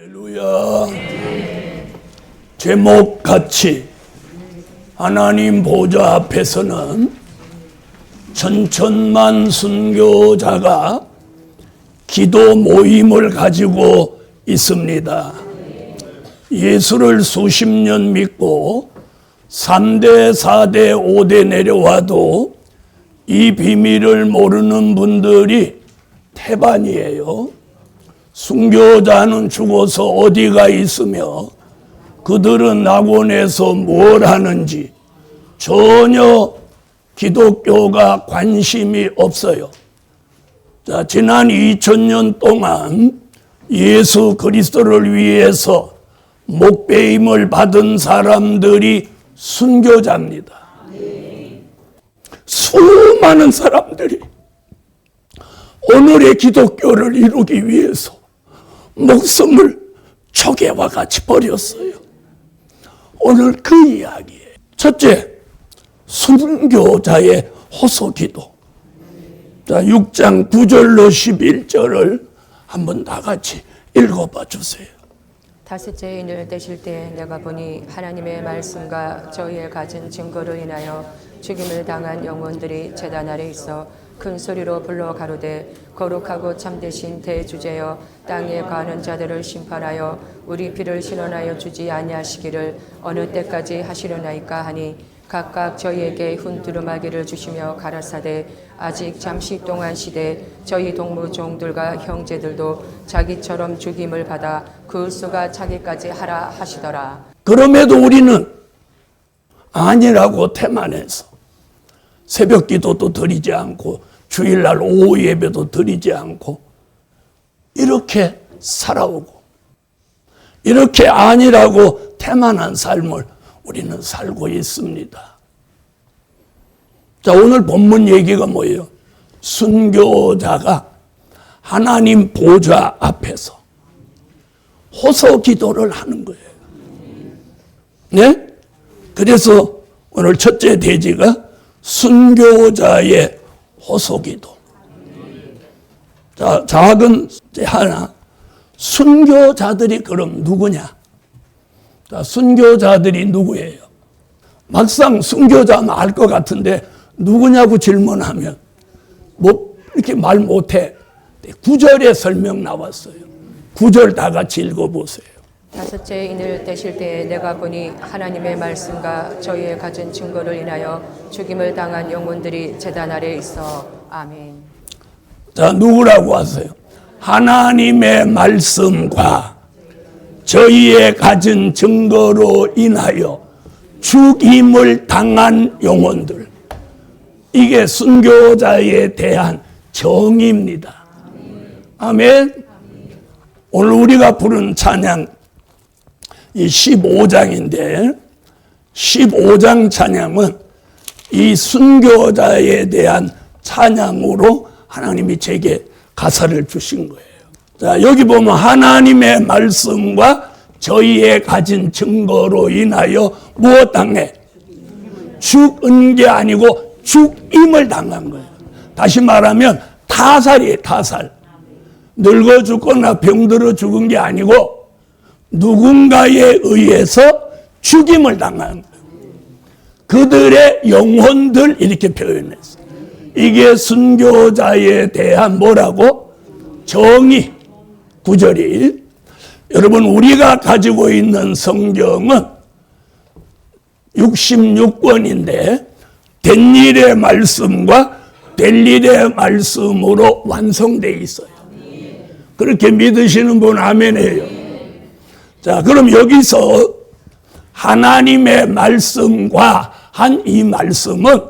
할렐루야. 제목같이 하나님 보좌 앞에서는 천천만 순교자가 기도 모임을 가지고 있습니다. 예수를 수십 년 믿고 3대, 4대, 5대 내려와도 이 비밀을 모르는 분들이 태반이에요. 순교자는 죽어서 어디가 있으며 그들은 낙원에서 뭘 하는지 전혀 기독교가 관심이 없어요. 자, 지난 2000년 동안 예수 그리스도를 위해서 목배임을 받은 사람들이 순교자입니다. 수많은 사람들이 오늘의 기독교를 이루기 위해서 목숨을 초계와 같이 버렸어요. 오늘 그 이야기예요. 첫째, 순교자의 호소기도. 자, 6장 9절로 11절을 한번 다 같이 읽어봐 주세요. 다섯째 인을 떼실 때 내가 보니 하나님의 말씀과 저희의 가진 증거로 인하여 죽임을 당한 영혼들이 제단 아래 있어 큰 소리로 불러 가로되 거룩하고 참되신 대주제여 땅에 가는 자들을 심판하여 우리 피를 신원하여 주지 아니하시기를 어느 때까지 하시려나이까 하니 각각 저희에게 훈두루마기를 주시며 가라사대 아직 잠시 동안 시대 저희 동무종들과 형제들도 자기처럼 죽임을 받아 그 수가 차기까지 하라 하시더라. 그럼에도 우리는 아니라고 태만해서 새벽 기도도 드리지 않고 주일날 오후 예배도 드리지 않고 이렇게 살아오고 이렇게 아니라고 태만한 삶을 우리는 살고 있습니다. 자, 오늘 본문 얘기가 뭐예요? 순교자가 하나님 보좌 앞에서 호소 기도를 하는 거예요. 네? 그래서 오늘 첫째 대지가 순교자의 호소기도. 자, 작은 하나. 순교자들이 그럼 누구냐? 자, 순교자들이 누구예요? 막상 순교자는 알 것 같은데 누구냐고 질문하면 뭐 이렇게 말 못해. 9절에 설명 나왔어요. 9절 다 같이 읽어보세요. 다섯째 인을 떼실 때 내가 보니 하나님의 말씀과 저희의 가진 증거를 인하여 죽임을 당한 영혼들이 제단 아래 있어. 아멘. 자, 누구라고 하세요? 하나님의 말씀과 저희의 가진 증거로 인하여 죽임을 당한 영혼들. 이게 순교자에 대한 정의입니다. 아멘. 오늘 우리가 부른 찬양 이 15장인데 15장 찬양은 이 순교자에 대한 찬양으로 하나님이 제게 가사를 주신 거예요. 자, 여기 보면 하나님의 말씀과 저희의 가진 증거로 인하여 무엇 당해? 죽은 게 아니고 죽임을 당한 거예요. 다시 말하면 타살이에요. 타살. 늙어 죽거나 병들어 죽은 게 아니고 누군가에 의해서 죽임을 당한 거예요. 그들의 영혼들 이렇게 표현했어요. 이게 순교자에 대한 뭐라고? 정의. 9절이 여러분 우리가 가지고 있는 성경은 66권인데 된 일의 말씀과 될 일의 말씀으로 완성되어 있어요. 그렇게 믿으시는 분 아멘해요. 자, 그럼 여기서 하나님의 말씀과 한 이 말씀은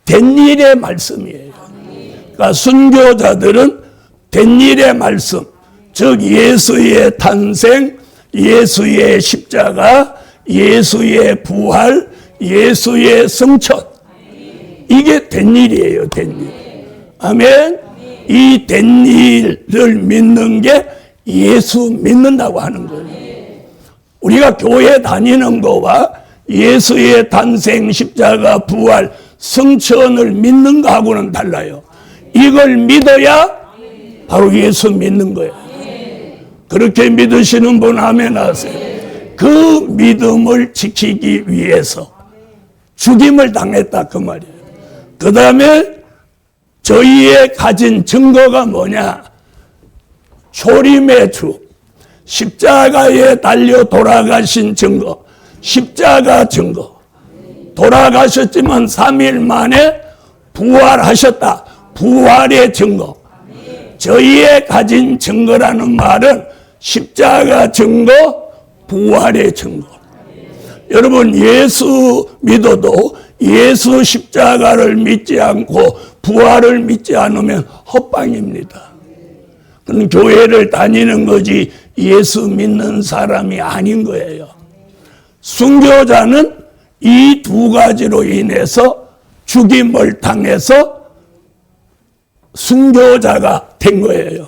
된 일의 말씀이에요. 그러니까 순교자들은 된 일의 말씀, 즉 예수의 탄생, 예수의 십자가, 예수의 부활, 예수의 승천. 이게 된 일이에요. 된 일. 아멘. 이 된 일을 믿는 게 예수 믿는다고 하는 거예요. 우리가 교회 다니는 거와 예수의 탄생, 십자가, 부활, 승천을 믿는 거하고는 달라요. 이걸 믿어야 바로 예수 믿는 거예요. 그렇게 믿으시는 분 아멘 하세요. 그 믿음을 지키기 위해서 죽임을 당했다 그 말이에요. 그 다음에 저희의 가진 증거가 뭐냐? 초림의 주, 십자가에 달려 돌아가신 증거, 십자가 증거. 돌아가셨지만 3일 만에 부활하셨다. 부활의 증거. 저희의 가진 증거라는 말은 십자가 증거, 부활의 증거. 여러분, 예수 믿어도 예수 십자가를 믿지 않고 부활을 믿지 않으면 헛방입니다. 그건 교회를 다니는 거지 예수 믿는 사람이 아닌 거예요. 순교자는 이 두 가지로 인해서 죽임을 당해서 순교자가 된 거예요.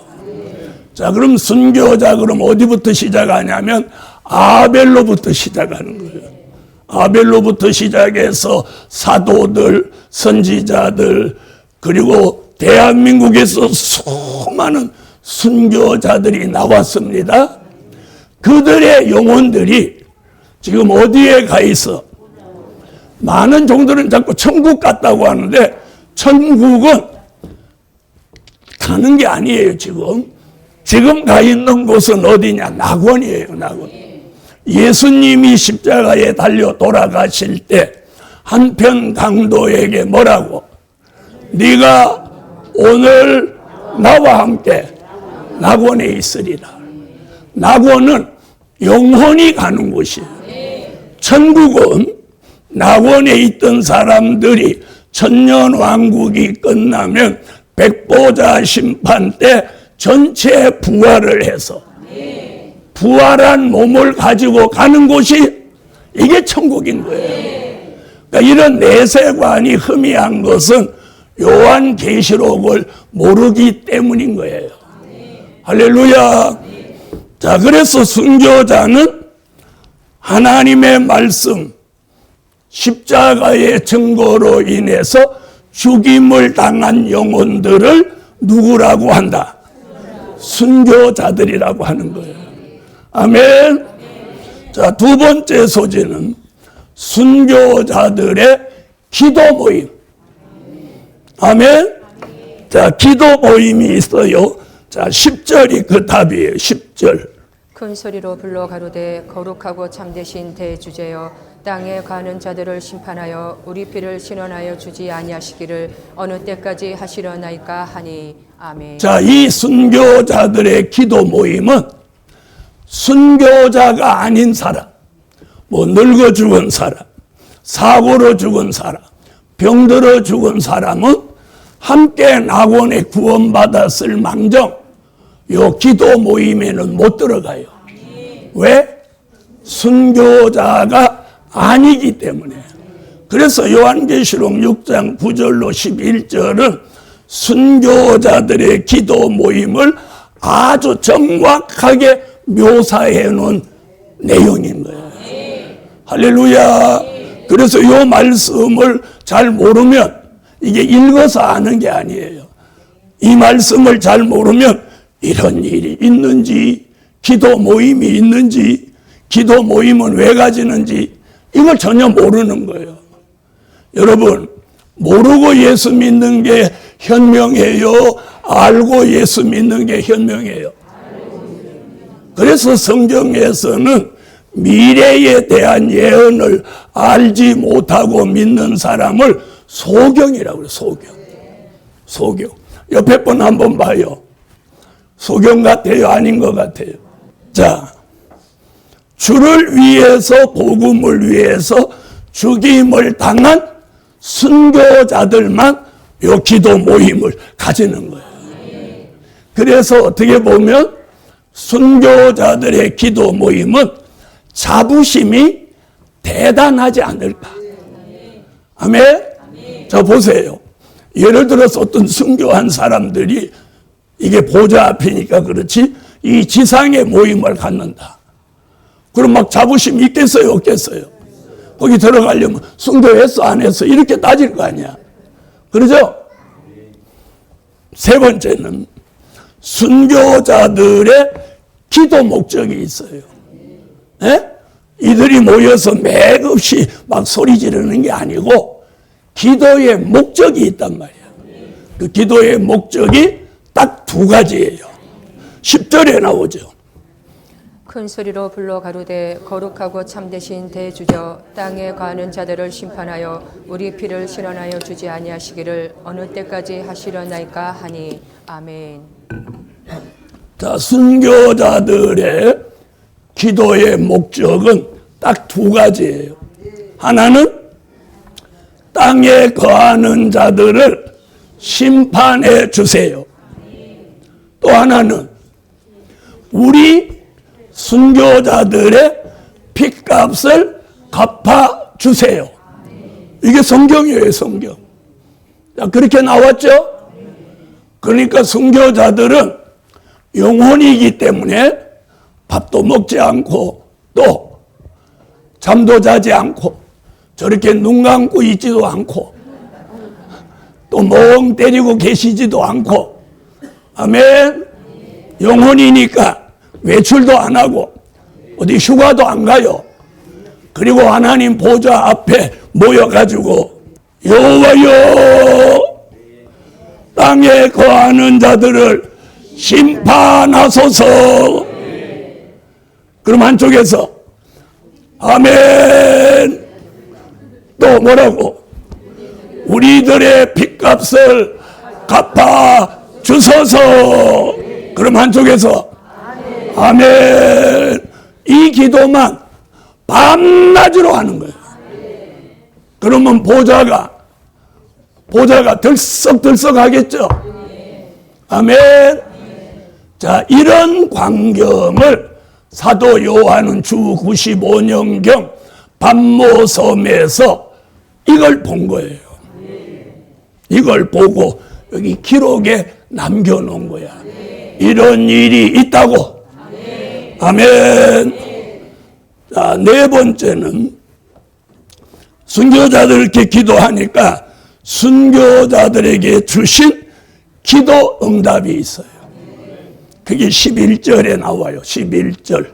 자, 그럼 순교자 그럼 어디부터 시작하냐면 아벨로부터 시작하는 거예요. 아벨로부터 시작해서 사도들, 선지자들, 그리고 대한민국에서 수많은 순교자들이 나왔습니다. 그들의 영혼들이 지금 어디에 가 있어? 많은 종들은 자꾸 천국 갔다고 하는데 천국은 가는 게 아니에요. 지금 가 있는 곳은 어디냐? 낙원이에요. 낙원. 예수님이 십자가에 달려 돌아가실 때 한편 강도에게 뭐라고? 네가 오늘 나와 함께 낙원에 있으리라. 낙원은 영혼이 가는 곳이에요. 천국은 낙원에 있던 사람들이 천년왕국이 끝나면 백보자 심판 때 전체 부활을 해서 부활한 몸을 가지고 가는 곳이 이게 천국인 거예요. 그러니까 이런 내세관이 희미한 것은 요한계시록을 모르기 때문인 거예요. 할렐루야. 자, 그래서 순교자는 하나님의 말씀, 십자가의 증거로 인해서 죽임을 당한 영혼들을 누구라고 한다? 순교자들이라고 하는 거예요. 아멘. 자, 두 번째 소재는 순교자들의 기도 모임. 아멘. 자, 기도 모임이 있어요. 자, 10절이 그 답이에요. 10절. 큰 소리로 불러 가로되 거룩하고 참되신 대주제여 땅에 가는 자들을 심판하여 우리 피를 신원하여 주지 아니하시기를 어느 때까지 하시려나이까 하니. 아멘. 자, 이 순교자들의 기도 모임은 순교자가 아닌 사람, 뭐 늙어 죽은 사람, 사고로 죽은 사람, 병들어 죽은 사람은 함께 낙원에 구원받았을 망정 요 기도 모임에는 못 들어가요. 왜? 순교자가 아니기 때문에. 그래서 요한계시록 6장 9절로 11절은 순교자들의 기도 모임을 아주 정확하게 묘사해 놓은 내용인 거예요. 할렐루야. 그래서 이 말씀을 잘 모르면 이게 읽어서 아는 게 아니에요. 이 말씀을 잘 모르면 이런 일이 있는지, 기도 모임이 있는지, 기도 모임은 왜 가지는지 이걸 전혀 모르는 거예요. 여러분, 모르고 예수 믿는 게 현명해요? 알고 예수 믿는 게 현명해요? 그래서 성경에서는 미래에 대한 예언을 알지 못하고 믿는 사람을 소경이라고 그래요. 소경. 옆에 분 한번 봐요. 소경 같아요? 아닌 것 같아요? 자, 주를 위해서, 복음을 위해서 죽임을 당한 순교자들만 요 기도 모임을 가지는 거예요. 그래서 어떻게 보면 순교자들의 기도 모임은 자부심이 대단하지 않을까. 아멘? 자, 보세요. 예를 들어서 어떤 순교한 사람들이 이게 보좌 앞이니까 그렇지 이 지상의 모임을 갖는다. 그럼 막 자부심이 있겠어요? 없겠어요? 거기 들어가려면 순교했어? 안 했어? 이렇게 따질 거 아니야. 그러죠? 세 번째는 순교자들의 기도 목적이 있어요. 예? 이들이 모여서 맥없이 막 소리 지르는 게 아니고 기도의 목적이 있단 말이야. 그 기도의 목적이 딱 두 가지예요. 10절에 나오죠. 큰 소리로 불러 가로되 거룩하고 참되신 대주저 땅에 거하는 자들을 심판하여 우리 피를 실현하여 주지 아니하시기를 어느 때까지 하시려나이까 하니 아멘. 자, 순교자들의 기도의 목적은 딱 두 가지예요. 하나는 땅에 거하는 자들을 심판해 주세요. 또 하나는 우리 순교자들의 핏값을 갚아 주세요. 이게 성경이에요, 성경. 자, 그렇게 나왔죠? 그러니까 순교자들은 영혼이기 때문에 밥도 먹지 않고 또 잠도 자지 않고 저렇게 눈 감고 있지도 않고 또 멍 때리고 계시지도 않고 아멘. 영혼이니까 외출도 안 하고 어디 휴가도 안 가요. 그리고 하나님 보좌 앞에 모여가지고 여호와여 땅에 거하는 자들을 심판하소서. 그럼 한쪽에서 아멘. 또 뭐라고? 우리들의 핏값을 갚아 주소서. 그럼 한쪽에서 아멘. 이 기도만 밤낮으로 하는 거예요. 그러면 보좌가 들썩들썩 하겠죠. 아멘. 자, 이런 광경을 사도 요한은 주 95년경 반모섬에서 이걸 본 거예요. 이걸 보고 여기 기록에 남겨놓은 거야. 이런 일이 있다고. 아멘. 자, 네 번째는 순교자들께 기도하니까 순교자들에게 주신 기도 응답이 있어요. 그게 11절에 나와요. 11절.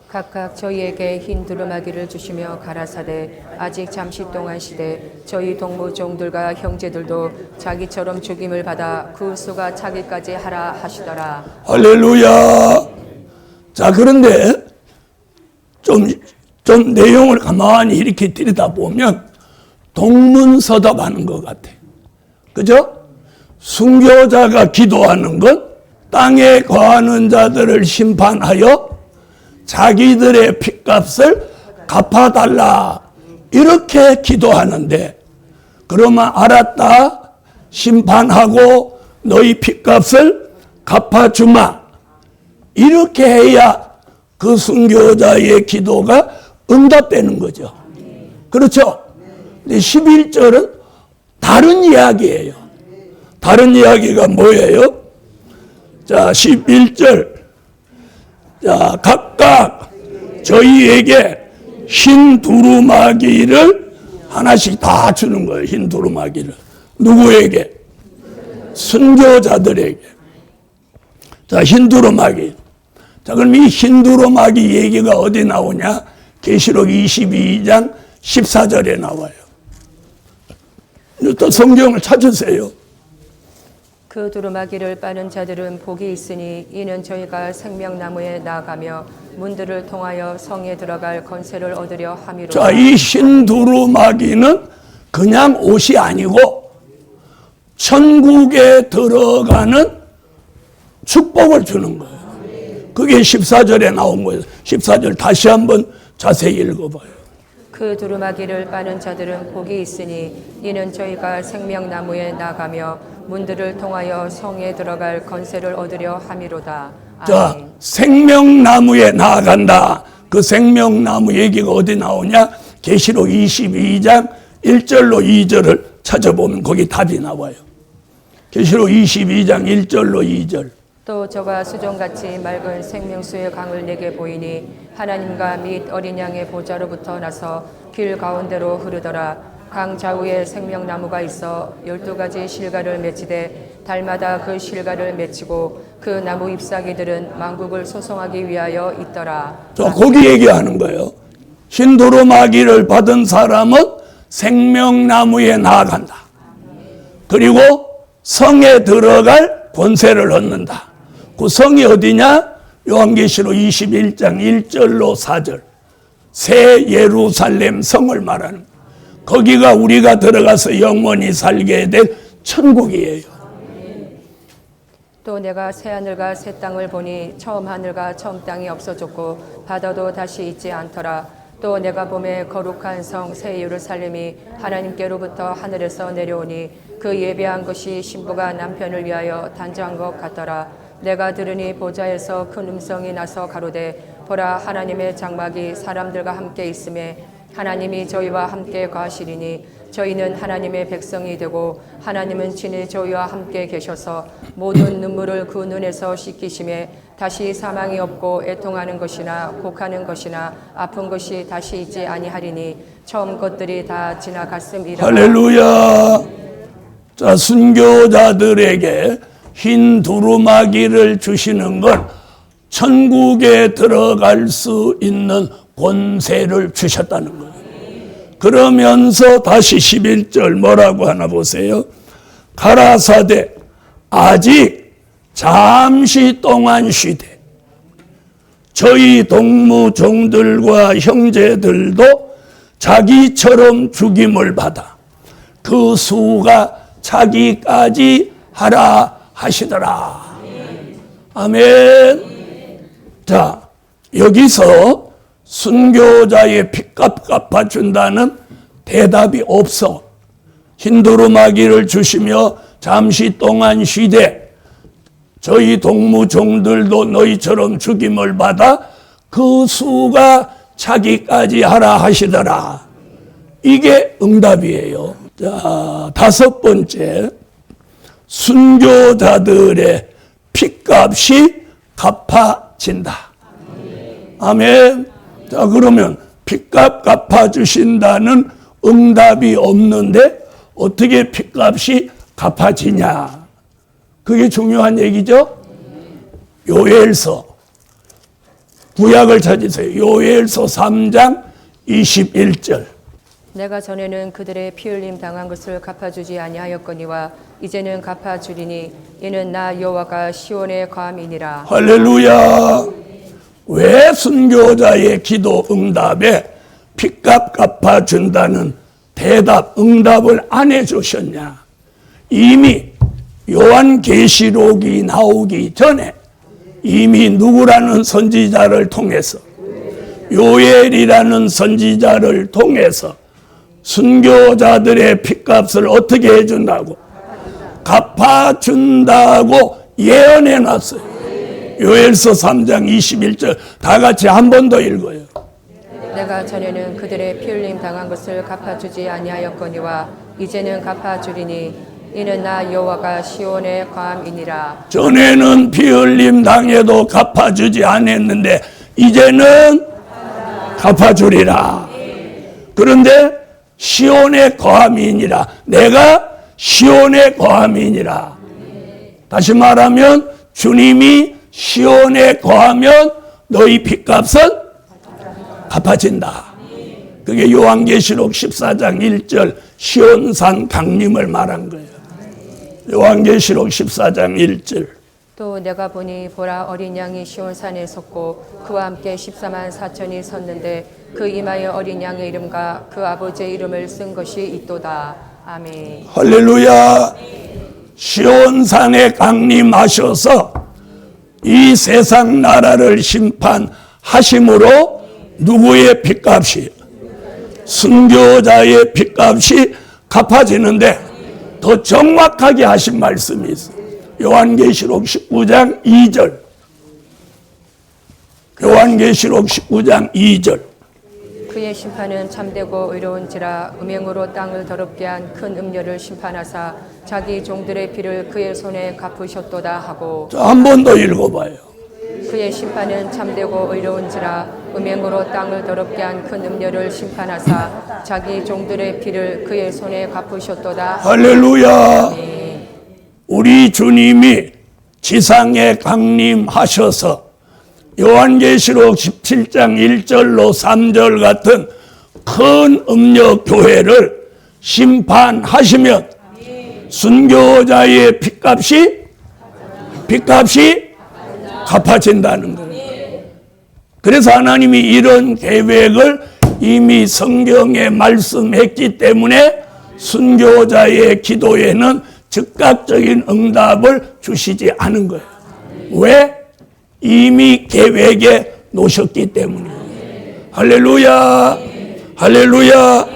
각각 저희에게 흰 두루마기를 주시며 가라사대 아직 잠시 동안 시대 저희 동무종들과 형제들도 자기처럼 죽임을 받아 그 수가 차기까지 하라 하시더라. 할렐루야. 자, 그런데 좀 내용을 가만히 이렇게 들여다보면 동문서답하는 것 같아. 그죠? 순교자가 기도하는 건 땅에 거하는 자들을 심판하여 자기들의 핏값을 갚아달라. 이렇게 기도하는데, 그러면 알았다. 심판하고 너희 핏값을 갚아주마. 이렇게 해야 그 순교자의 기도가 응답되는 거죠. 그렇죠? 근데 11절은 다른 이야기예요. 다른 이야기가 뭐예요? 자, 11절. 자, 각각 저희에게 흰 두루마기를 하나씩 다 주는 거예요. 흰 두루마기를. 누구에게? 순교자들에게. 자, 흰 두루마기. 자, 그럼 이 흰 두루마기 얘기가 어디 나오냐? 계시록 22장 14절에 나와요. 또 성경을 찾으세요. 그 두루마기를 빠는 자들은 복이 있으니 이는 저희가 생명나무에 나아가며 문들을 통하여 성에 들어갈 권세를 얻으려 함이로다. 자, 이 흰 두루마기는 그냥 옷이 아니고 천국에 들어가는 축복을 주는 거예요. 그게 14절에 나온 거예요. 14절 다시 한번 자세히 읽어봐요. 그 두루마기를 빠는 자들은 복이 있으니 이는 저희가 생명나무에 나가며 문들을 통하여 성에 들어갈 권세를 얻으려 함이로다. 자, 아멘. 생명나무에 나아간다. 그 생명나무 얘기가 어디 나오냐? 계시록 22장 1절로 2절을 찾아보면 거기 답이 나와요. 계시록 22장 1절로 2절. 또 저가 수정같이 맑은 생명수의 강을 내게 보이니 하나님과 및 어린 양의 보좌로부터 나서 길 가운데로 흐르더라. 강 좌우에 생명나무가 있어 12가지 실과를 맺히되 달마다 그 실과를 맺히고 그 나무 잎사귀들은 만국을 소송하기 위하여 있더라. 자, 거기 얘기하는 거예요. 흰 두루마기를 받은 사람은 생명나무에 나아간다. 그리고 성에 들어갈 권세를 얻는다. 그 성이 어디냐? 요한계시록 21장 1절로 4절. 새 예루살렘 성을 말하는 거기가 우리가 들어가서 영원히 살게 될 천국이에요. 또 내가 새 하늘과 새 땅을 보니 처음 하늘과 처음 땅이 없어졌고 바다도 다시 있지 않더라. 또 내가 보매 거룩한 성 새 예루살렘이 하나님께로부터 하늘에서 내려오니 그 예배한 것이 신부가 남편을 위하여 단장한 것 같더라. 내가 들으니 보좌에서 큰 음성이 나서 가로되 보라 하나님의 장막이 사람들과 함께 있음에 하나님이 저희와 함께 거하시리니 저희는 하나님의 백성이 되고 하나님은 친히 저희와 함께 계셔서 모든 눈물을 그 눈에서 씻기심에 다시 사망이 없고 애통하는 것이나 곡하는 것이나 아픈 것이 다시 있지 아니하리니 처음 것들이 다 지나갔음이라. 할렐루야. 자, 순교자들에게 흰 두루마기를 주시는 건 천국에 들어갈 수 있는 권세를 주셨다는 거예요. 그러면서 다시 11절 뭐라고 하나 보세요. 가라사대 아직 잠시 동안 쉬되 저희 동무종들과 형제들도 자기처럼 죽임을 받아 그 수가 자기까지 하라 하시더라. 아멘. 자, 여기서 순교자의 핏값 갚아준다는 대답이 없어. 흰 두루마기를 주시며 잠시 동안 쉬되 저희 동무종들도 너희처럼 죽임을 받아 그 수가 자기까지 하라 하시더라. 이게 응답이에요. 자, 다섯 번째, 순교자들의 핏값이 갚아진다. 아멘. 자, 그러면 핏값 갚아주신다는 응답이 없는데 어떻게 핏값이 갚아지냐? 그게 중요한 얘기죠. 요엘서, 구약을 찾으세요. 요엘서 3장 21절. 내가 전에는 그들의 피 흘림 당한 것을 갚아주지 아니하였거니와 이제는 갚아주리니 이는 나 여호와가 시온의 과함이니라. 할렐루야. 왜 순교자의 기도 응답에 핏값 갚아준다는 대답, 응답을 안 해주셨냐? 이미 요한계시록이 나오기 전에 이미 누구라는 선지자를 통해서, 요엘이라는 선지자를 통해서 순교자들의 핏값을 어떻게 해준다고? 갚아준다고 예언해놨어요. 요엘서 3장 21절 다 같이 한 번 더 읽어요. 내가 전에는 그들의 피 흘림 당한 것을 갚아주지 아니하였거니와 이제는 갚아주리니 이는 나 여호와가 시온의 과함이니라. 전에는 피 흘림 당해도 갚아주지 않았는데 이제는 갚아주리라. 그런데 시온의 거함이니라. 내가 시온의 거함이니라. 다시 말하면 주님이 시온에 거하면 너희 핏값은 갚아진다. 그게 요한계시록 14장 1절 시온산 강림을 말한 거예요. 요한계시록 14장 1절. 또 내가 보니 보라 어린 양이 시온산에 섰고 그와 함께 14만 4천이 섰는데 그 이마에 어린 양의 이름과 그 아버지의 이름을 쓴 것이 있도다. 아멘. 할렐루야. 시온산에 강림하셔서 이 세상 나라를 심판하심으로 누구의 핏값이? 순교자의 핏값이 갚아지는데 더 정확하게 하신 말씀이 있어요. 요한계시록 19장 2절. 요한계시록 19장 2절. 그의 심판은 참되고 의로운지라 음행으로 땅을 더럽게 한 큰 음녀를 심판하사 자기 종들의 피를 그의 손에 갚으셨도다 하고. 한 번 더 읽어봐요. 그의 심판은 참되고 의로운지라 음행으로 땅을 더럽게 한 큰 음녀를 심판하사 자기 종들의 피를 그의 손에 갚으셨도다. 할렐루야. 네. 우리 주님이 지상에 강림하셔서 요한계시록 17장 1절로 3절 같은 큰 음력 교회를 심판하시면 순교자의 핏값이 갚아진다는 거예요. 그래서 하나님이 이런 계획을 이미 성경에 말씀했기 때문에 순교자의 기도에는 즉각적인 응답을 주시지 않은 거예요. 왜? 이미 계획에 놓으셨기 때문이에요. 할렐루야, 할렐루야.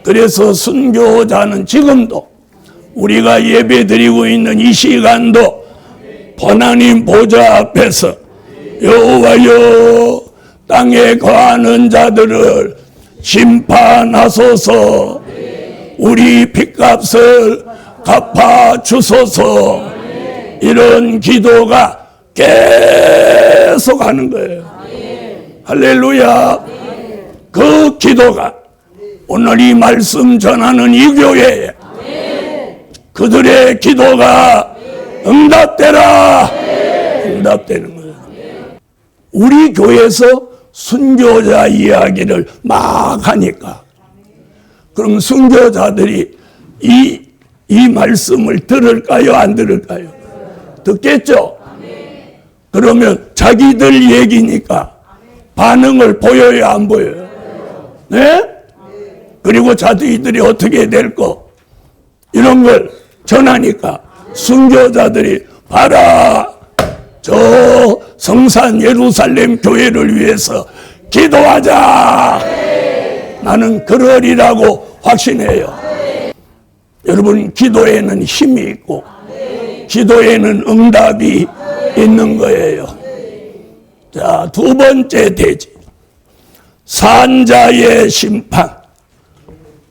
그래서 순교자는 지금도 우리가 예배드리고 있는 이 시간도 하나님 보좌 앞에서 여호와여 땅에 거하는 자들을 심판하소서, 우리 핏값을 갚아 주소서, 이런 기도가 계속 하는 거예요. 할렐루야. 그 기도가 오늘 이 말씀 전하는 이 교회에 그들의 기도가 응답되라, 응답되는 거예요. 우리 교회에서 순교자 이야기를 막 하니까 그럼 순교자들이 이 말씀을 들을까요, 안 들을까요? 듣겠죠? 그러면 자기들 얘기니까 반응을 보여요, 안 보여요? 네? 그리고 자기들이 어떻게 될 거 이런 걸 전하니까 순교자들이 봐라, 저 성산 예루살렘 교회를 위해서 기도하자. 나는 그러리라고 확신해요. 여러분, 기도에는 힘이 있고 기도에는 응답이 있는 거예요. 자, 두 번째 대지, 산자의 심판.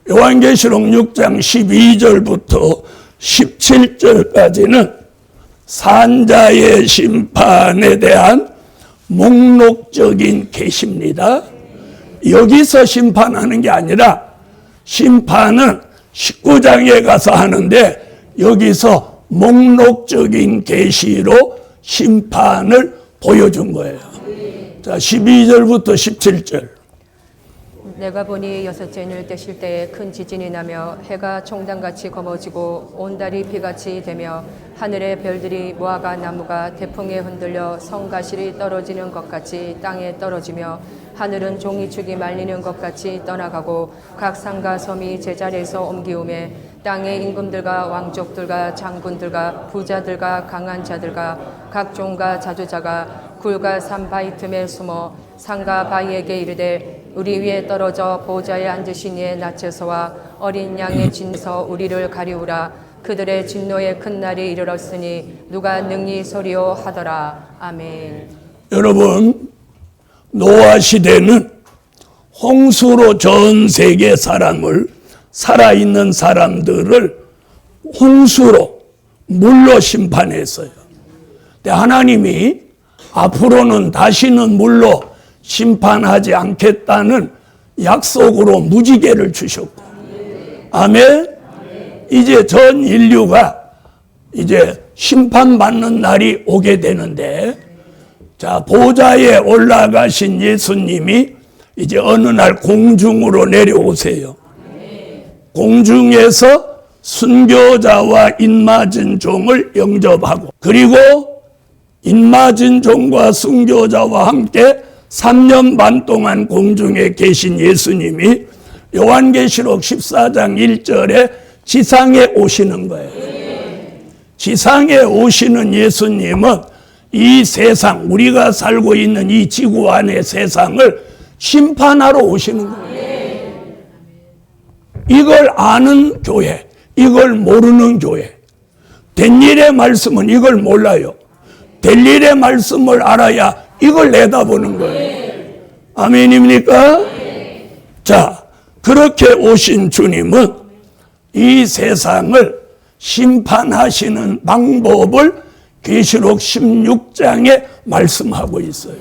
요한계시록 6장 12절부터 17절까지는 산자의 심판에 대한 목록적인 계시입니다. 여기서 심판하는 게 아니라 심판은 19장에 가서 하는데 여기서 목록적인 계시로 심판을 보여준 거예요. 자, 12절부터 17절. 내가 보니 여섯째 늘 떼실 때에 큰 지진이 나며 해가 총단같이 검어지고 온 달이 비같이 되며 하늘의 별들이 무화과 나무가 태풍에 흔들려 성가실이 떨어지는 것 같이 땅에 떨어지며 하늘은 종이축이 말리는 것 같이 떠나가고 각 산과 섬이 제자리에서 옮기우매 땅의 임금들과 왕족들과 장군들과 부자들과 강한 자들과 각 종과 자주자가 굴과 산 바위 틈에 숨어 산과 바위에게 이르되 우리 위에 떨어져 보좌에 앉으신 이의 낯에서와 어린 양의 진서 우리를 가리우라. 그들의 진노의 큰 날이 이르렀으니 누가 능히 소리요 하더라. 아멘. 여러분, 노아 시대는 홍수로 전 세계 사람을, 살아있는 사람들을 홍수로, 물로 심판했어요. 근데 하나님이 앞으로는 다시는 물로 심판하지 않겠다는 약속으로 무지개를 주셨고, 아멘. 이제 전 인류가 이제 심판받는 날이 오게 되는데, 자, 보좌에 올라가신 예수님이 이제 어느 날 공중으로 내려오세요. 공중에서 순교자와 인맞은 종을 영접하고, 그리고 인맞은 종과 순교자와 함께 3년 반 동안 공중에 계신 예수님이 요한계시록 14장 1절에 지상에 오시는 거예요. 지상에 오시는 예수님은 이 세상, 우리가 살고 있는 이 지구 안의 세상을 심판하러 오시는 거예요. 이걸 아는 교회, 이걸 모르는 교회. 된 일의 말씀은 이걸 몰라요. 될 일의 말씀을 알아야 이걸 내다보는 거예요. 아멘입니까? 자, 그렇게 오신 주님은 이 세상을 심판하시는 방법을 계시록 16장에 말씀하고 있어요.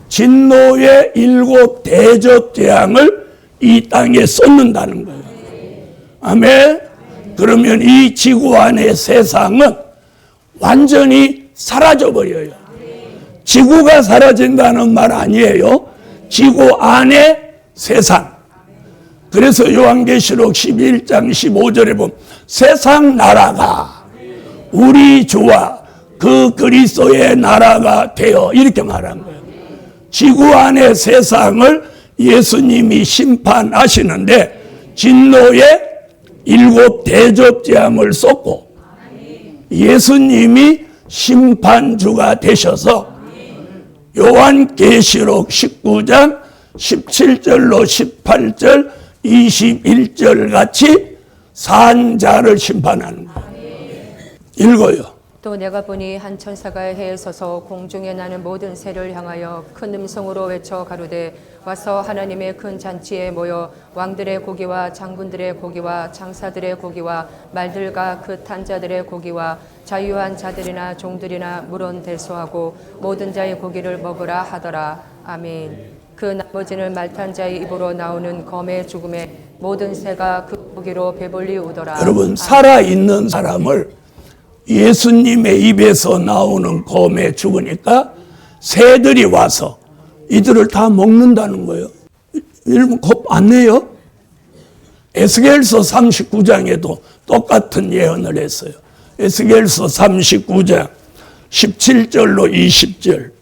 진노의 7 대접 재앙을 이 땅에 쏟는다는 거예요. 아멘. 그러면 이 지구 안의 세상은 완전히 사라져버려요. 지구가 사라진다는 말 아니에요. 지구 안의 세상. 그래서 요한계시록 11장 15절에 보면 세상 나라가 우리 주와 그 그리스도의 나라가 되어 이렇게 말한 거예요. 지구 안의 세상을 예수님이 심판하시는데 진노의 7 대접재앙을 쏟고 예수님이 심판주가 되셔서 요한계시록 19장 17절로 18절 21절 같이 산자를 심판하는 거예요. 읽어요. 또 내가 보니 한 천사가 해에 서서 공중에 나는 모든 새를 향하여 큰 음성으로 외쳐 가로되 와서 하나님의 큰 잔치에 모여 왕들의 고기와 장군들의 고기와 장사들의 고기와 말들과 그 탄 자들의 고기와 자유한 자들이나 종들이나 물은 대소하고 모든 자의 고기를 먹으라 하더라. 아멘. 그 나머지는 말탄 자의 입으로 나오는 검의 죽음에 모든 새가 그 고기로 배불리 우더라. 여러분, 살아있는 사람을 예수님의 입에서 나오는 검에 죽으니까 새들이 와서 이들을 다 먹는다는 거예요. 여러분 겁 안 내요? 에스겔서 39장에도 똑같은 예언을 했어요. 에스겔서 39장 17절로 20절.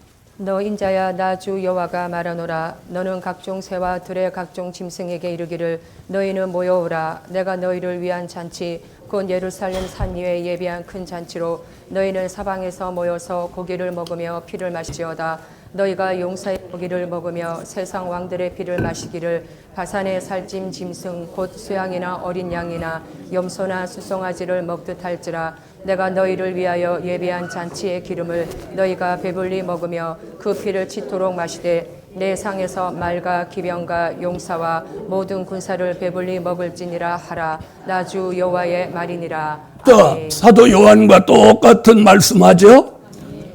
너 인자야 나 주 여호와가 말하노라. 너는 각종 새와 들의 각종 짐승에게 이르기를 너희는 모여오라. 내가 너희를 위한 잔치 곧 예루살렘 산 위에 예비한 큰 잔치로 너희는 사방에서 모여서 고기를 먹으며 피를 마시지어다. 너희가 용사의 고기를 먹으며 세상 왕들의 피를 마시기를 바산의 살찜 짐승 곧 수양이나 어린 양이나 염소나 수송아지를 먹듯 할지라. 내가 너희를 위하여 예비한 잔치의 기름을 너희가 배불리 먹으며 그 피를 치토록 마시되 내 상에서 말과 기병과 용사와 모든 군사를 배불리 먹을지니라 하라. 나 주 여호와의 말이니라. 또 사도 요한과 똑같은 말씀하죠.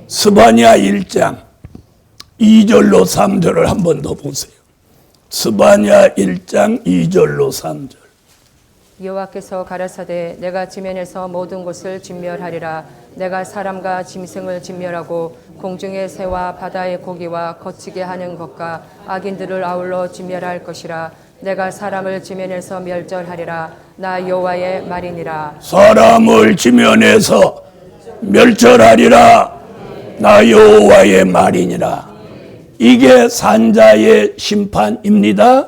스바냐 1장 2절로 3절을 한 번 더 보세요. 스바냐 1장 2절로 3절. 여호와께서 가라사대 내가 지면에서 모든 곳을 진멸하리라. 내가 사람과 짐승을 진멸하고 공중의 새와 바다의 고기와 거치게 하는 것과 악인들을 아울러 진멸할 것이라. 내가 사람을 지면에서 멸절하리라. 나 여호와의 말이니라. 사람을 지면에서 멸절하리라. 나 여호와의 말이니라. 이게 산자의 심판입니다.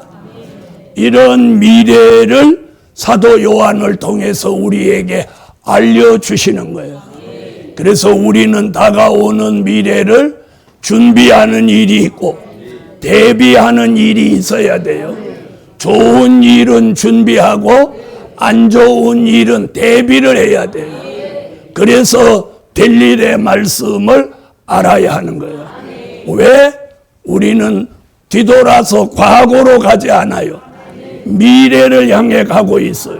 이런 미래를 사도 요한을 통해서 우리에게 알려주시는 거예요. 그래서 우리는 다가오는 미래를 준비하는 일이 있고 대비하는 일이 있어야 돼요. 좋은 일은 준비하고 안 좋은 일은 대비를 해야 돼요. 그래서 될 일의 말씀을 알아야 하는 거예요. 왜? 우리는 뒤돌아서 과거로 가지 않아요. 미래를 향해 가고 있어요.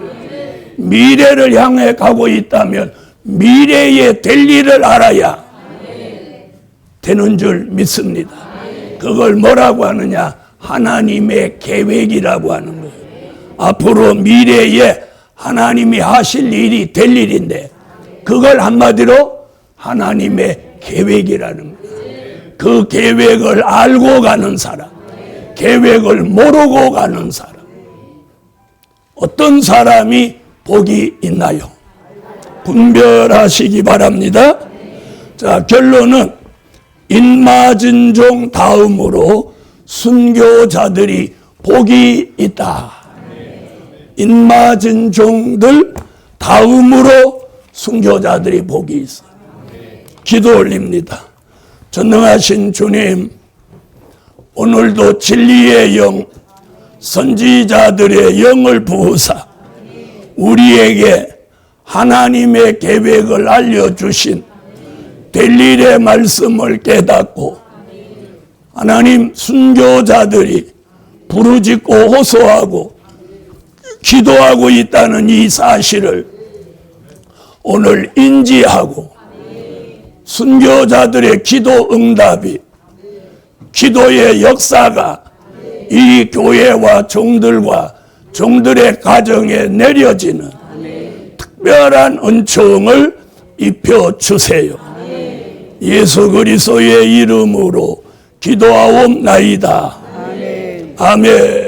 미래를 향해 가고 있다면 미래에 될 일을 알아야 되는 줄 믿습니다. 그걸 뭐라고 하느냐? 하나님의 계획이라고 하는 거예요. 앞으로 미래에 하나님이 하실 일이 될 일인데 그걸 한마디로 하나님의 계획이라는 거예요. 그 계획을 알고 가는 사람, 계획을 모르고 가는 사람, 어떤 사람이 복이 있나요? 분별하시기 바랍니다. 자, 결론은 인맞은 종 다음으로 순교자들이 복이 있다. 인맞은 종들 다음으로 순교자들이 복이 있어요. 기도 올립니다. 전능하신 주님, 오늘도 진리의 영, 선지자들의 영을 부으사 우리에게 하나님의 계획을 알려주신 될 일의 말씀을 깨닫고 하나님 순교자들이 부르짖고 호소하고 기도하고 있다는 이 사실을 오늘 인지하고 순교자들의 기도 응답이 기도의 역사가 이 교회와 종들과 종들의 가정에 내려지는 특별한 은총을 입혀 주세요. 예수 그리스도의 이름으로 기도하옵나이다. 아멘.